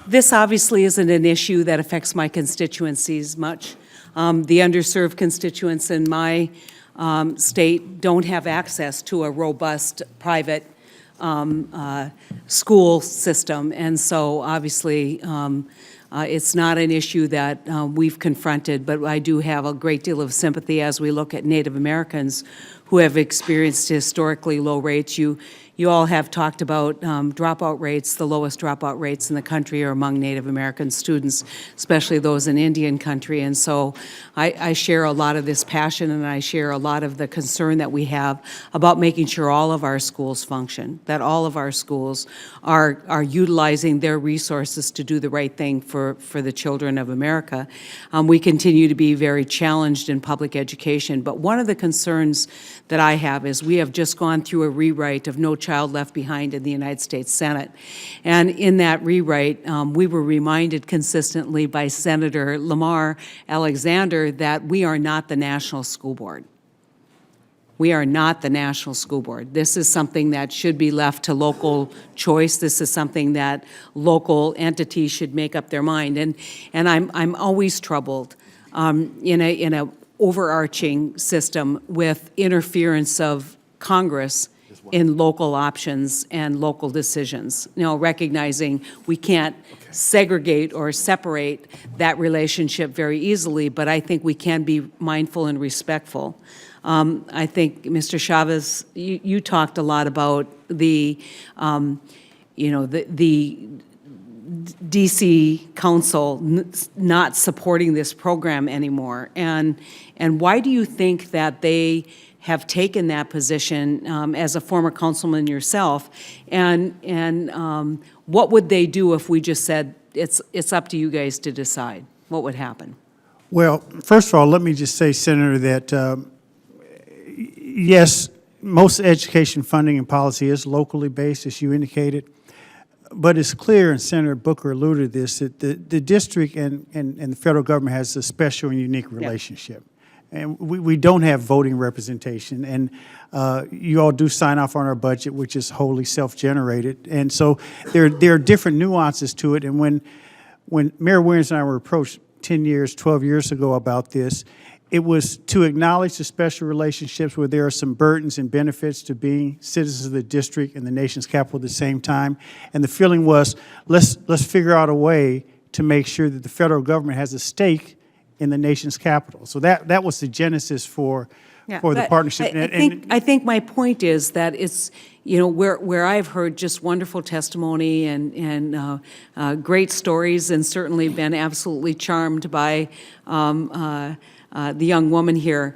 This obviously isn't an issue that affects my constituencies much. The underserved constituents in my state don't have access to a robust private school system, and so obviously it's not an issue that we've confronted, but I do have a great deal of sympathy as we look at Native Americans who have experienced historically low rates. You all have talked about dropout rates. The lowest dropout rates in the country are among Native American students, especially those in Indian country. And so I share a lot of this passion, and I share a lot of the concern that we have about making sure all of our schools function, that all of our schools are utilizing their resources to do the right thing for the children of America. We continue to be very challenged in public education, but one of the concerns that I have is we have just gone through a rewrite of No Child Left Behind in the United States Senate. And in that rewrite, we were reminded consistently by Senator Lamar Alexander that we are not the National School Board. We are not the National School Board. This is something that should be left to local choice. This is something that local entities should make up their mind. And I'm always troubled in a overarching system with interference of Congress in local options and local decisions. You know, recognizing we can't segregate or separate that relationship very easily, but I think we can be mindful and respectful. I think, Mr. Chavez, you talked a lot about the, the DC Council not supporting this program anymore. And why do you think that they have taken that position as a former councilman yourself? And what would they do if we just said, it's up to you guys to decide? What would happen? Well, first of all, let me just say, Senator, that yes, most education funding and policy is locally based, as you indicated. But it's clear, and Senator Booker alluded to this, that the district and the federal government has a special and unique relationship. Yeah. And we don't have voting representation. And you all do sign off on our budget, which is wholly self-generated. And so there are different nuances to it. And when Mayor Williams and I were approached 10 years, 12 years ago about this, it was to acknowledge the special relationships where there are some burdens and benefits to being citizens of the district and the nation's capital at the same time. And the feeling was, let's figure out a way to make sure that the federal government has a stake in the nation's capital. So that was the genesis for the partnership. I think my point is that it's, you know, where I've heard just wonderful testimony and great stories, and certainly been absolutely charmed by the young woman here.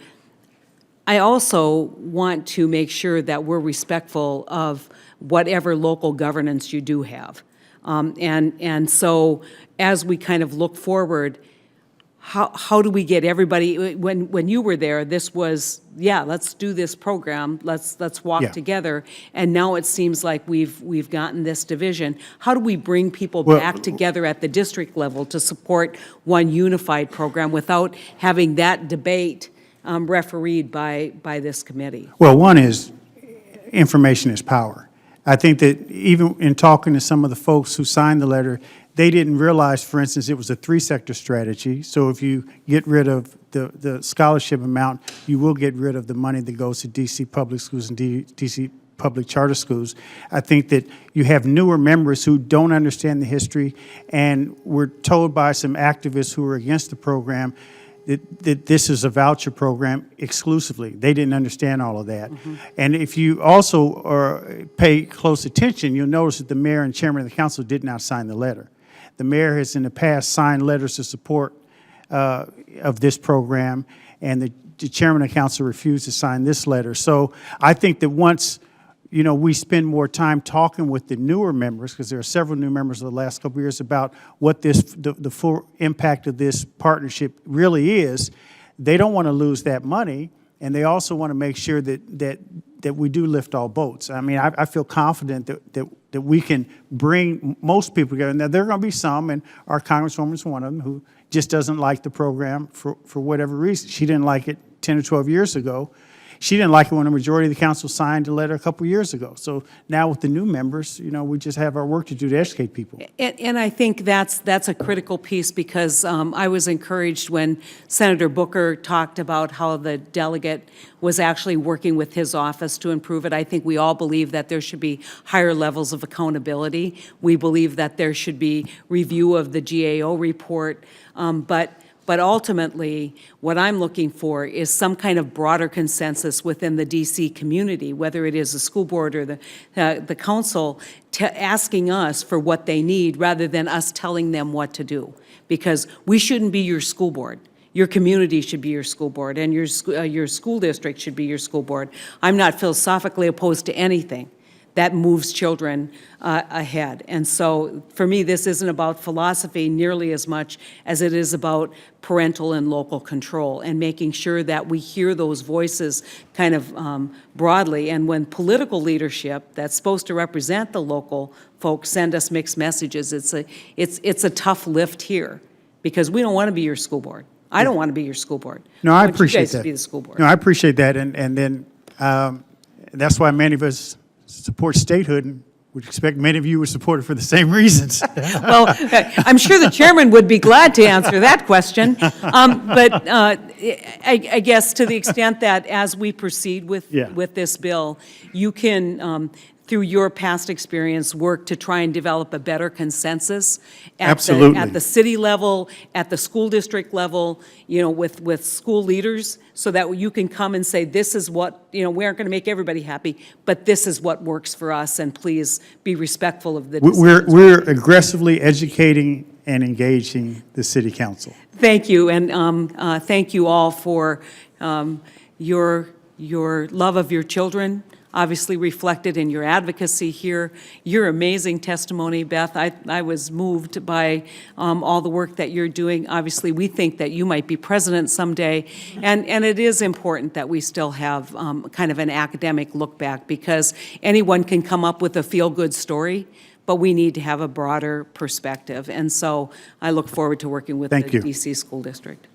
I also want to make sure that we're respectful of whatever local governance you do have. And so as we kind of look forward, how do we get everybody, when you were there, this was, yeah, let's do this program, let's walk together, and now it seems like we've gotten this division. How do we bring people back together at the district level to support one unified program without having that debate refereed by this committee? Well, one is information is power. I think that even in talking to some of the folks who signed the letter, they didn't realize, for instance, it was a three-sector strategy. So if you get rid of the scholarship amount, you will get rid of the money that goes to DC public schools and DC public charter schools. I think that you have newer members who don't understand the history, and we're told by some activists who are against the program that this is a voucher program exclusively. They didn't understand all of that. Mm-hmm. And if you also pay close attention, you'll notice that the mayor and chairman of the council did not sign the letter. The mayor has in the past signed letters of support of this program, and the chairman of council refused to sign this letter. So I think that once, you know, we spend more time talking with the newer members, because there are several new members of the last couple of years, about what the full impact of this partnership really is, they don't want to lose that money, and they also want to make sure that we do lift all boats. I mean, I feel confident that we can bring most people together. Now, there are going to be some, and our Congresswoman is one of them, who just doesn't like the program for whatever reason. She didn't like it 10 or 12 years ago. She didn't like it when the majority of the council signed the letter a couple years ago. So now with the new members, we just have our work to do to educate people. And I think that's a critical piece, because I was encouraged when Senator Booker talked about how the delegate was actually working with his office to improve it. I think we all believe that there should be higher levels of accountability. We believe that there should be review of the GAO report, but ultimately, what I'm looking for is some kind of broader consensus within the DC community, whether it is the school board or the council, asking us for what they need rather than us telling them what to do. Because we shouldn't be your school board. Your community should be your school board, and your school district should be your school board. I'm not philosophically opposed to anything that moves children ahead. And so for me, this isn't about philosophy nearly as much as it is about parental and local control and making sure that we hear those voices kind of broadly. And when political leadership that's supposed to represent the local folks send us mixed messages, it's a tough lift here, because we don't want to be your school board. I don't want to be your school board. No, I want appreciate you guys that. to be the school board. No, I appreciate that, and then that's why many of us support statehood, and would expect many of you would support it for the same reasons. Well, I'm sure the chairman would be glad to answer that question. But I guess to the extent that as we proceed with this bill, you can, through your past experience, work to try and develop a better consensus at the city level, at the school district level, with school leaders, so that you can come and say, this is what, we aren't going to make everybody happy, but this is what works for us, and please be respectful of the decisions. We're aggressively educating and engaging the city council. Thank you, and thank you all for your love of your children, obviously reflected in your advocacy here. Your amazing testimony, Beth. I was moved by all the work that you're doing. Obviously, we think that you might be president someday, and it is important that we still have kind of an academic look back, because anyone can come up with a feel-good story, but we need to have a broader perspective. And so I look forward to working with the DC School District.